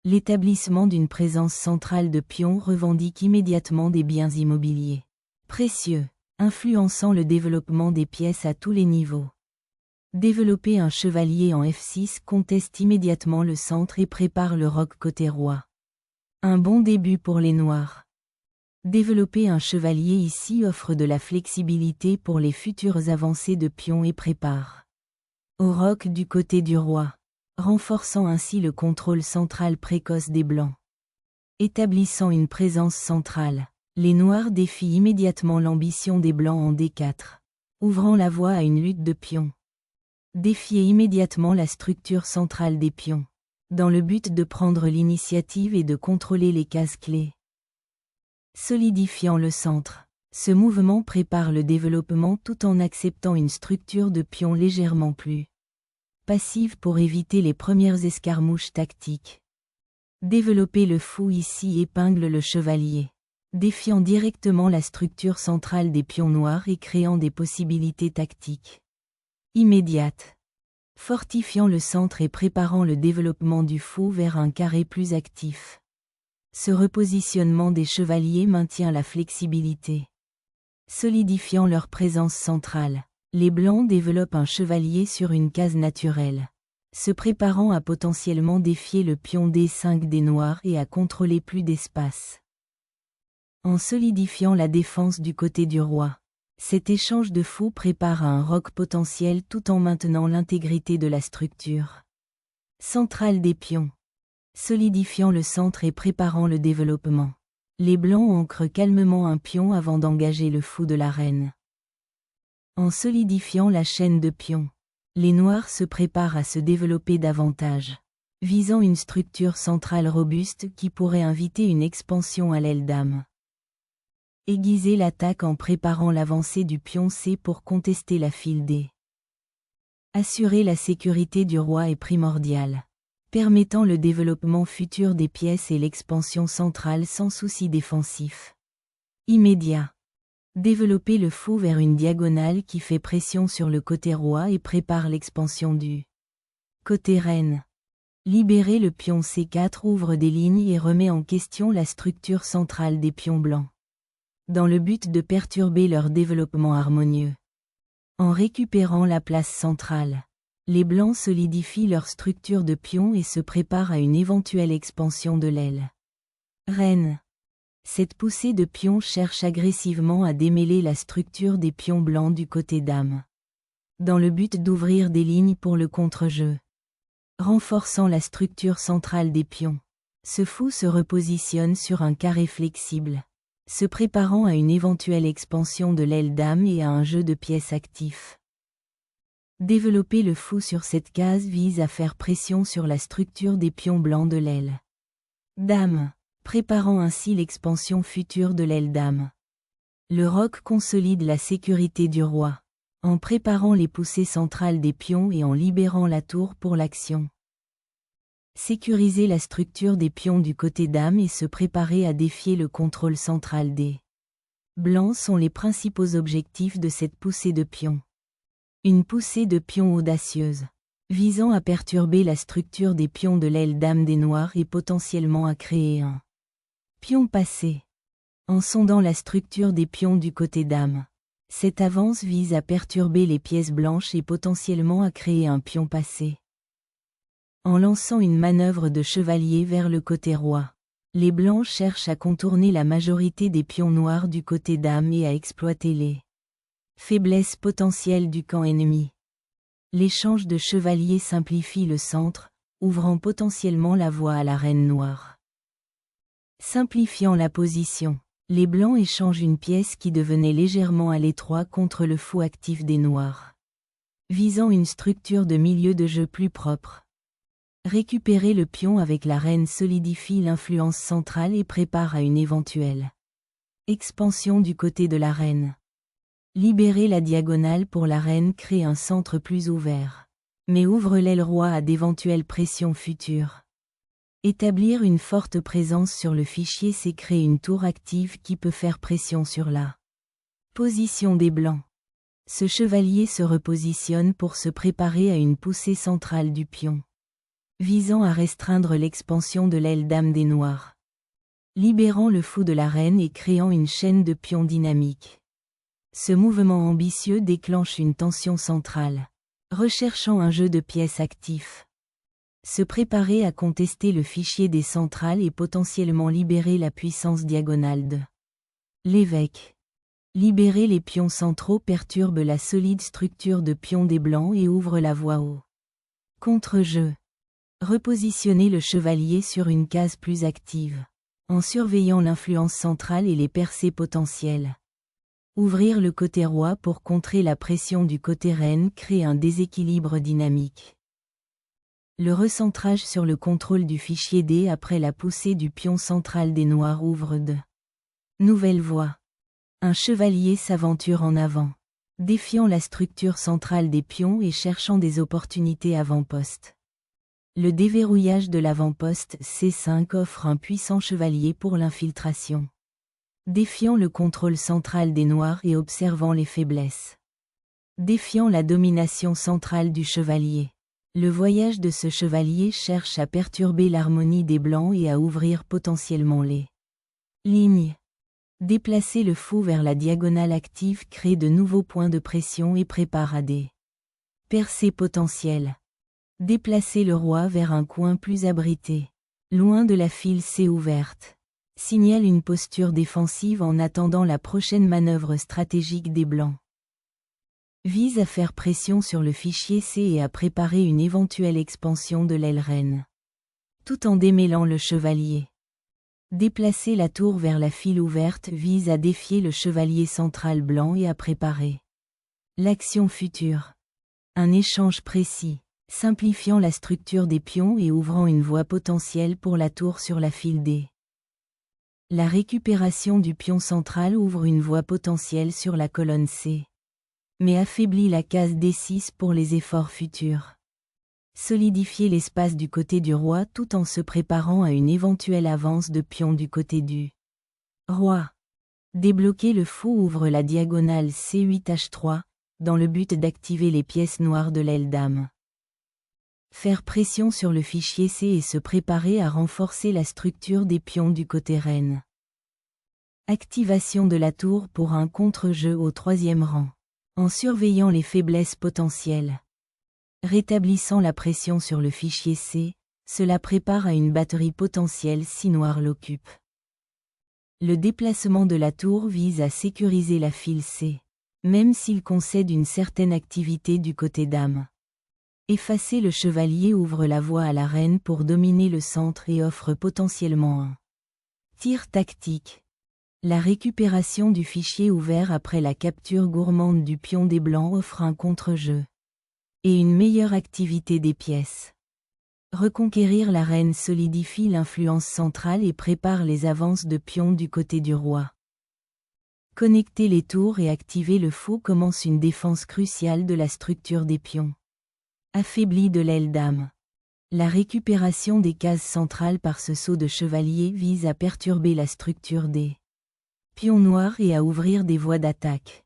L'établissement d'une présence centrale de pions revendique immédiatement des biens immobiliers précieux, influençant le développement des pièces à tous les niveaux. Développer un chevalier en F6 conteste immédiatement le centre et prépare le roc côté roi. Un bon début pour les noirs. Développer un chevalier ici offre de la flexibilité pour les futures avancées de pions et prépare au roc du côté du roi, renforçant ainsi le contrôle central précoce des blancs. Établissant une présence centrale, les noirs défient immédiatement l'ambition des blancs en D4, ouvrant la voie à une lutte de pions. Défier immédiatement la structure centrale des pions, dans le but de prendre l'initiative et de contrôler les cases clés. Solidifiant le centre, ce mouvement prépare le développement tout en acceptant une structure de pions légèrement plus passive pour éviter les premières escarmouches tactiques. Développer le fou ici épingle le chevalier, défiant directement la structure centrale des pions noirs et créant des possibilités tactiques immédiates. Fortifiant le centre et préparant le développement du fou vers un carré plus actif. Ce repositionnement des chevaliers maintient la flexibilité. Solidifiant leur présence centrale, les blancs développent un chevalier sur une case naturelle, se préparant à potentiellement défier le pion D5 des noirs et à contrôler plus d'espace. En solidifiant la défense du côté du roi, cet échange de fous prépare à un roc potentiel tout en maintenant l'intégrité de la structure centrale des pions. Solidifiant le centre et préparant le développement, les blancs ancrent calmement un pion avant d'engager le fou de la reine. En solidifiant la chaîne de pions, les noirs se préparent à se développer davantage, visant une structure centrale robuste qui pourrait inviter une expansion à l'aile dame. Aiguiser l'attaque en préparant l'avancée du pion C pour contester la file D. Assurer la sécurité du roi est primordial, permettant le développement futur des pièces et l'expansion centrale sans souci défensif immédiat. Développer le fou vers une diagonale qui fait pression sur le côté roi et prépare l'expansion du côté reine. Libérer le pion C4 ouvre des lignes et remet en question la structure centrale des pions blancs, dans le but de perturber leur développement harmonieux. En récupérant la place centrale, les blancs solidifient leur structure de pions et se préparent à une éventuelle expansion de l'aile reine. Cette poussée de pions cherche agressivement à démêler la structure des pions blancs du côté dame, dans le but d'ouvrir des lignes pour le contre-jeu. Renforçant la structure centrale des pions, ce fou se repositionne sur un carré flexible, se préparant à une éventuelle expansion de l'aile dame et à un jeu de pièces actif. Développer le fou sur cette case vise à faire pression sur la structure des pions blancs de l'aile dame, préparant ainsi l'expansion future de l'aile dame. Le roc consolide la sécurité du roi, en préparant les poussées centrales des pions et en libérant la tour pour l'action. Sécuriser la structure des pions du côté dame et se préparer à défier le contrôle central des blancs sont les principaux objectifs de cette poussée de pions. Une poussée de pions audacieuse, visant à perturber la structure des pions de l'aile dame des noirs et potentiellement à créer un pion passé. En sondant la structure des pions du côté dame, cette avance vise à perturber les pièces blanches et potentiellement à créer un pion passé. En lançant une manœuvre de chevalier vers le côté roi, les blancs cherchent à contourner la majorité des pions noirs du côté dame et à exploiter les faiblesses potentielles du camp ennemi. L'échange de chevaliers simplifie le centre, ouvrant potentiellement la voie à la reine noire. Simplifiant la position, les blancs échangent une pièce qui devenait légèrement à l'étroit contre le fou actif des noirs, visant une structure de milieu de jeu plus propre. Récupérer le pion avec la reine solidifie l'influence centrale et prépare à une éventuelle expansion du côté de la reine. Libérer la diagonale pour la reine crée un centre plus ouvert, mais ouvre l'aile roi à d'éventuelles pressions futures. Établir une forte présence sur le fichier c'est créer une tour active qui peut faire pression sur la position des blancs. Ce chevalier se repositionne pour se préparer à une poussée centrale du pion, visant à restreindre l'expansion de l'aile dame des Noirs. Libérant le fou de la reine et créant une chaîne de pions dynamique. Ce mouvement ambitieux déclenche une tension centrale. Recherchant un jeu de pièces actif. Se préparer à contester le fichier des centrales et potentiellement libérer la puissance diagonale de l'évêque. Libérer les pions centraux perturbe la solide structure de pions des blancs et ouvre la voie au contre-jeu. Repositionner le chevalier sur une case plus active. En surveillant l'influence centrale et les percées potentielles. Ouvrir le côté roi pour contrer la pression du côté reine crée un déséquilibre dynamique. Le recentrage sur le contrôle du fichier D après la poussée du pion central des Noirs ouvre de nouvelles voies. Un chevalier s'aventure en avant, défiant la structure centrale des pions et cherchant des opportunités avant-poste. Le déverrouillage de l'avant-poste C5 offre un puissant chevalier pour l'infiltration. Défiant le contrôle central des Noirs et observant les faiblesses. Défiant la domination centrale du chevalier. Le voyage de ce chevalier cherche à perturber l'harmonie des Blancs et à ouvrir potentiellement les lignes. Déplacer le fou vers la diagonale active crée de nouveaux points de pression et prépare à des percées potentielles. Déplacer le roi vers un coin plus abrité, loin de la file C ouverte, signale une posture défensive en attendant la prochaine manœuvre stratégique des Blancs. Vise à faire pression sur le fichier C et à préparer une éventuelle expansion de l'aile reine. Tout en démêlant le chevalier. Déplacer la tour vers la file ouverte vise à défier le chevalier central blanc et à préparer l'action future. Un échange précis, simplifiant la structure des pions et ouvrant une voie potentielle pour la tour sur la file D. La récupération du pion central ouvre une voie potentielle sur la colonne C. Mais affaiblit la case D6 pour les efforts futurs. Solidifier l'espace du côté du roi tout en se préparant à une éventuelle avance de pion du côté du roi. Débloquer le fou ouvre la diagonale C8H3, dans le but d'activer les pièces noires de l'aile dame. Faire pression sur le fichier C et se préparer à renforcer la structure des pions du côté reine. Activation de la tour pour un contre-jeu au 3e rang. En surveillant les faiblesses potentielles. Rétablissant la pression sur le fichier C, cela prépare à une batterie potentielle si noir l'occupe. Le déplacement de la tour vise à sécuriser la file C, même s'il concède une certaine activité du côté dame. Effacer le chevalier ouvre la voie à la reine pour dominer le centre et offre potentiellement un tir tactique. La récupération du fichier ouvert après la capture gourmande du pion des Blancs offre un contre-jeu. Et une meilleure activité des pièces. Reconquérir la reine solidifie l'influence centrale et prépare les avances de pions du côté du roi. Connecter les tours et activer le fou commence une défense cruciale de la structure des pions. Affaibli de l'aile dame. La récupération des cases centrales par ce saut de chevalier vise à perturber la structure des pions noirs et à ouvrir des voies d'attaque.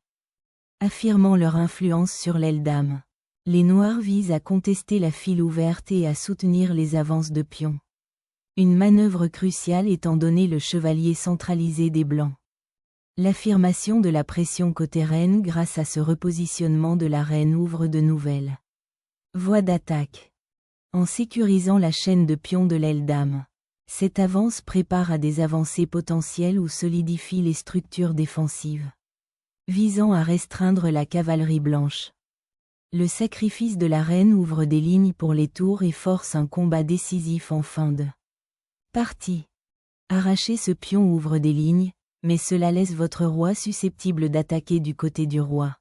Affirmant leur influence sur l'aile dame. Les noirs visent à contester la file ouverte et à soutenir les avances de pions. Une manœuvre cruciale étant donné le chevalier centralisé des blancs. L'affirmation de la pression côté reine grâce à ce repositionnement de la reine ouvre de nouvelles voies d'attaque. En sécurisant la chaîne de pions de l'aile dame. Cette avance prépare à des avancées potentielles ou solidifie les structures défensives. Visant à restreindre la cavalerie blanche. Le sacrifice de la reine ouvre des lignes pour les tours et force un combat décisif en fin de partie. Arracher ce pion ouvre des lignes, mais cela laisse votre roi susceptible d'attaquer du côté du roi.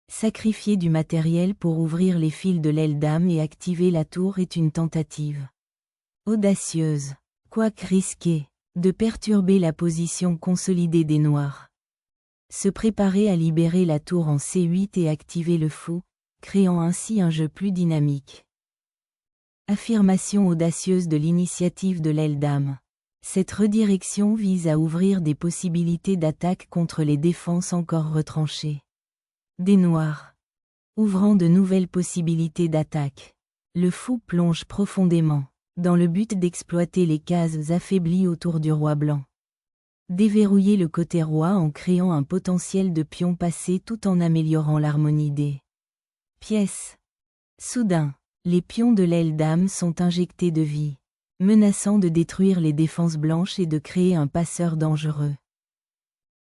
Sacrifier du matériel pour ouvrir les fils de l'aile dame et activer la tour est une tentative audacieuse, quoique risquée, de perturber la position consolidée des Noirs. Se préparer à libérer la tour en C8 et activer le fou, créant ainsi un jeu plus dynamique. Affirmation audacieuse de l'initiative de l'aile dame. Cette redirection vise à ouvrir des possibilités d'attaque contre les défenses encore retranchées des Noirs. Ouvrant de nouvelles possibilités d'attaque. Le fou plonge profondément, dans le but d'exploiter les cases affaiblies autour du roi blanc. Déverrouiller le côté roi en créant un potentiel de pion passé tout en améliorant l'harmonie des pièces. Soudain, les pions de l'aile dame sont injectés de vie, menaçant de détruire les défenses blanches et de créer un passeur dangereux.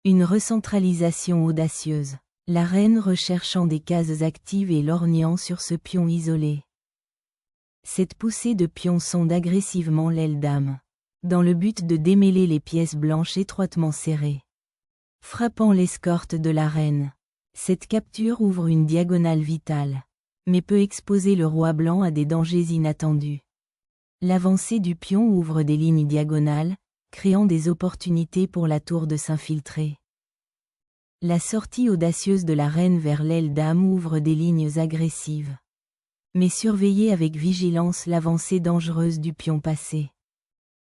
Une recentralisation audacieuse, la reine recherchant des cases actives et lorgnant sur ce pion isolé. Cette poussée de pions sonde agressivement l'aile dame, dans le but de démêler les pièces blanches étroitement serrées. Frappant l'escorte de la reine, cette capture ouvre une diagonale vitale, mais peut exposer le roi blanc à des dangers inattendus. L'avancée du pion ouvre des lignes diagonales, créant des opportunités pour la tour de s'infiltrer. La sortie audacieuse de la reine vers l'aile dame ouvre des lignes agressives. Mais surveillez avec vigilance l'avancée dangereuse du pion passé.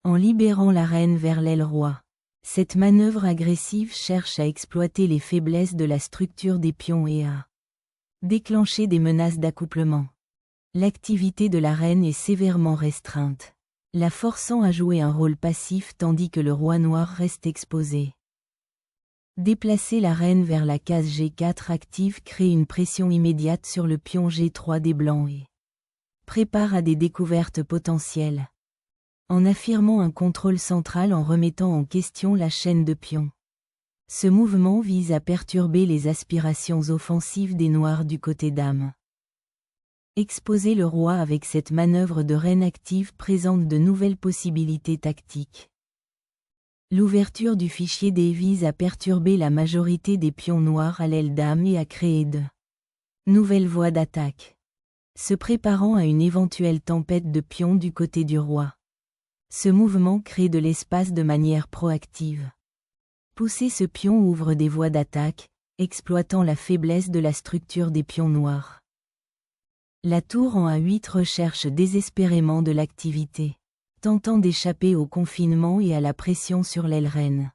En libérant la reine vers l'aile roi, cette manœuvre agressive cherche à exploiter les faiblesses de la structure des pions et à déclencher des menaces d'accouplement. L'activité de la reine est sévèrement restreinte, la forçant à jouer un rôle passif tandis que le roi noir reste exposé. Déplacer la reine vers la case G4 active crée une pression immédiate sur le pion G3 des blancs et prépare à des découvertes potentielles. En affirmant un contrôle central en remettant en question la chaîne de pions. Ce mouvement vise à perturber les aspirations offensives des noirs du côté dame. Exposer le roi avec cette manœuvre de reine active présente de nouvelles possibilités tactiques. L'ouverture du fichier D vise à perturber la majorité des pions noirs à l'aile dame et à créer de nouvelles voies d'attaque, se préparant à une éventuelle tempête de pions du côté du roi. Ce mouvement crée de l'espace de manière proactive. Pousser ce pion ouvre des voies d'attaque, exploitant la faiblesse de la structure des pions noirs. La tour en A8 recherche désespérément de l'activité, tentant d'échapper au confinement et à la pression sur l'aile reine.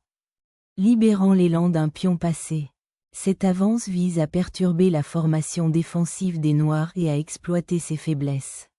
Libérant l'élan d'un pion passé, cette avance vise à perturber la formation défensive des noirs et à exploiter ses faiblesses.